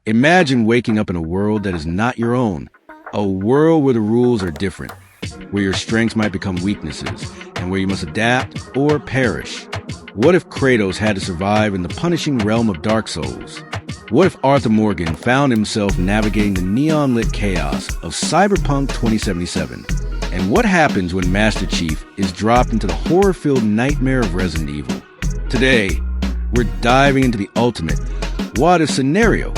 Imagine waking up in a world that is not your own, a world where the rules are different, where your strengths might become weaknesses, and where you must adapt or perish. What if Kratos had to survive in the punishing realm of Dark Souls? What if Arthur Morgan found himself navigating the neon-lit chaos of Cyberpunk 2077? And what happens when Master Chief is dropped into the horror-filled nightmare of Resident Evil? Today, we're diving into the ultimate what-if scenario.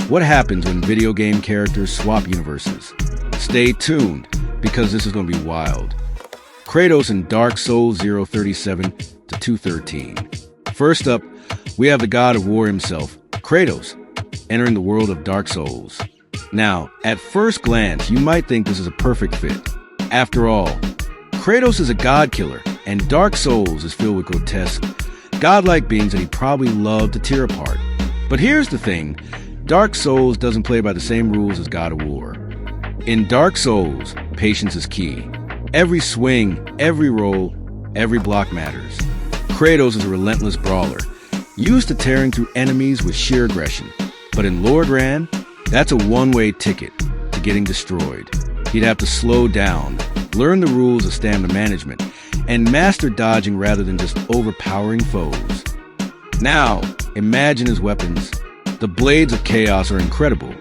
What happens when video game characters swap universes? Stay tuned, because this is going to be wild. Kratos in Dark Souls 037 to 213. First up, we have the god of war himself, Kratos, entering the world of Dark Souls. Now, at first glance, you might think this is a perfect fit. After all, Kratos is a god killer, and Dark Souls is filled with grotesque, godlike beings that he probably loved to tear apart. But here's the thing, Dark Souls doesn't play by the same rules as God of War. In Dark Souls, patience is key. Every swing, every roll, every block matters. Kratos is a relentless brawler, used to tearing through enemies with sheer aggression. But in Lordran, that's a one-way ticket to getting destroyed. He'd have to slow down, learn the rules of stamina management, and master dodging rather than just overpowering foes. Now, imagine his weapons. The blades of chaos are incredible,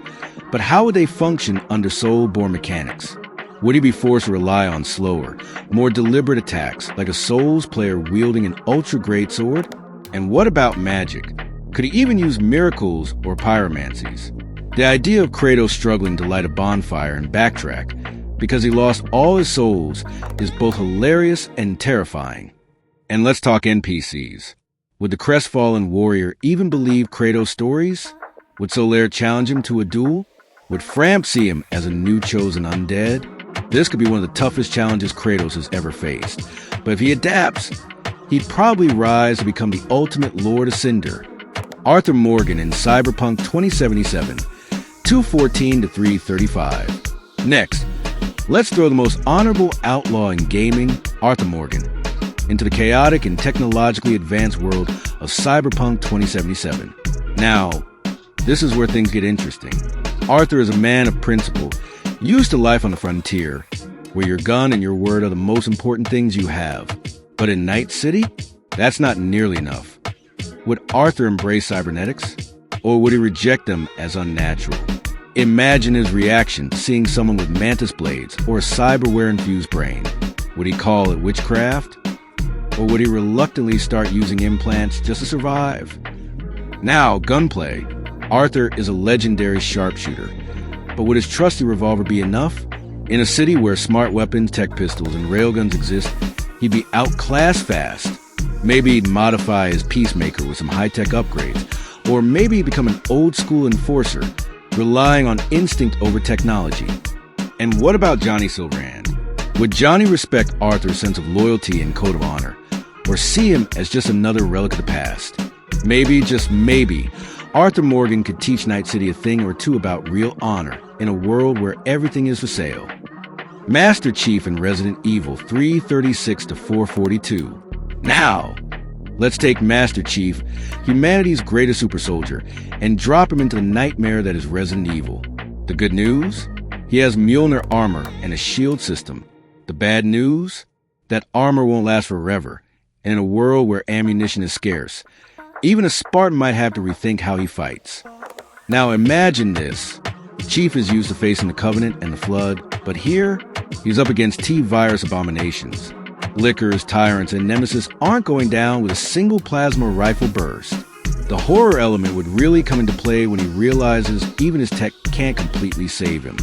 but how would they function under Soulsborne mechanics? Would he be forced to rely on slower, more deliberate attacks, like a Souls player wielding an ultra greatsword? And what about magic? Could he even use miracles or pyromancies? The idea of Kratos struggling to light a bonfire and backtrack because he lost all his souls is both hilarious and terrifying. And let's talk NPCs. Would the crestfallen warrior even believe Kratos' stories? Would Solaire challenge him to a duel? Would Framp see him as a new chosen undead? This could be one of the toughest challenges Kratos has ever faced. But if he adapts, he'd probably rise to become the ultimate Lord Ascender. Arthur Morgan in Cyberpunk 2077, 214 to 335. Next, let's throw the most honorable outlaw in gaming, Arthur Morgan, into the chaotic and technologically advanced world of Cyberpunk 2077. Now, this is where things get interesting. Arthur is a man of principle, used to life on the frontier, where your gun and your word are the most important things you have. But in Night City, that's not nearly enough. Would Arthur embrace cybernetics, or would he reject them as unnatural? Imagine his reaction to seeing someone with mantis blades or a cyberware-infused brain. Would he call it witchcraft? Or would he reluctantly start using implants just to survive? Now, gunplay. Arthur is a legendary sharpshooter, but would his trusty revolver be enough? In a city where smart weapons, tech pistols, and railguns exist, he'd be outclassed fast. Maybe he'd modify his peacemaker with some high-tech upgrades, or maybe he'd become an old-school enforcer, relying on instinct over technology. And what about Johnny Silverhand? Would Johnny respect Arthur's sense of loyalty and code of honor, or see him as just another relic of the past? Maybe, just maybe, Arthur Morgan could teach Night City a thing or two about real honor in a world where everything is for sale. Master Chief in Resident Evil 336 to 442. Now, let's take Master Chief, humanity's greatest super soldier, and drop him into the nightmare that is Resident Evil. The good news? He has Mjolnir armor and a shield system. The bad news? That armor won't last forever, and in a world where ammunition is scarce, even a Spartan might have to rethink how he fights. Now imagine this. Chief is used to facing the Covenant and the Flood, but here, he's up against T-virus abominations. Lickers, tyrants, and Nemesis aren't going down with a single plasma rifle burst. The horror element would really come into play when he realizes even his tech can't completely save him.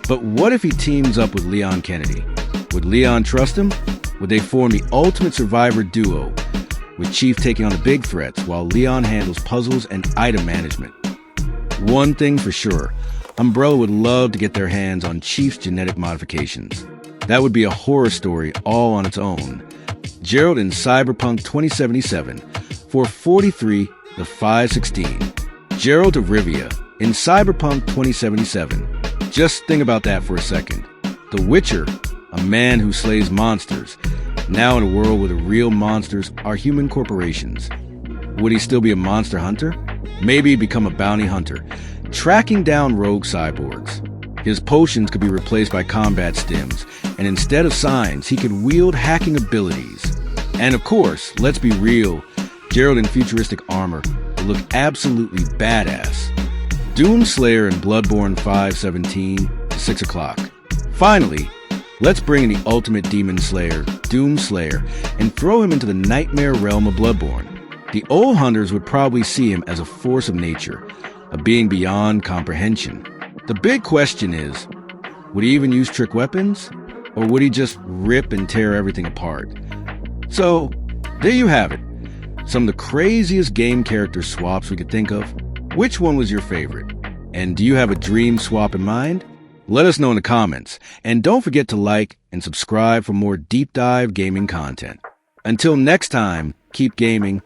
But what if he teams up with Leon Kennedy? Would Leon trust him? Would they form the ultimate survivor duo, with Chief taking on the big threats while Leon handles puzzles and item management? One thing for sure, Umbrella would love to get their hands on Chief's genetic modifications. That would be a horror story all on its own. Gerald in Cyberpunk 2077, 443 to 516. Gerald of Rivia in Cyberpunk 2077. Just think about that for a second. The Witcher, a man who slays monsters, now in a world where the real monsters are human corporations. Would he still be a monster hunter? Maybe become a bounty hunter, tracking down rogue cyborgs. His potions could be replaced by combat stims, and instead of signs, he could wield hacking abilities. And of course, let's be real, Gerald in futuristic armor would look absolutely badass. Doomslayer in Bloodborne 5:17 to 6 o'clock. Finally, let's bring in the ultimate demon slayer, Doomslayer, and throw him into the nightmare realm of Bloodborne. The old hunters would probably see him as a force of nature, a being beyond comprehension. The big question is, would he even use trick weapons? Or would he just rip and tear everything apart? So, there you have it. Some of the craziest game character swaps we could think of. Which one was your favorite? And do you have a dream swap in mind? Let us know in the comments. And don't forget to like and subscribe for more deep dive gaming content. Until next time, keep gaming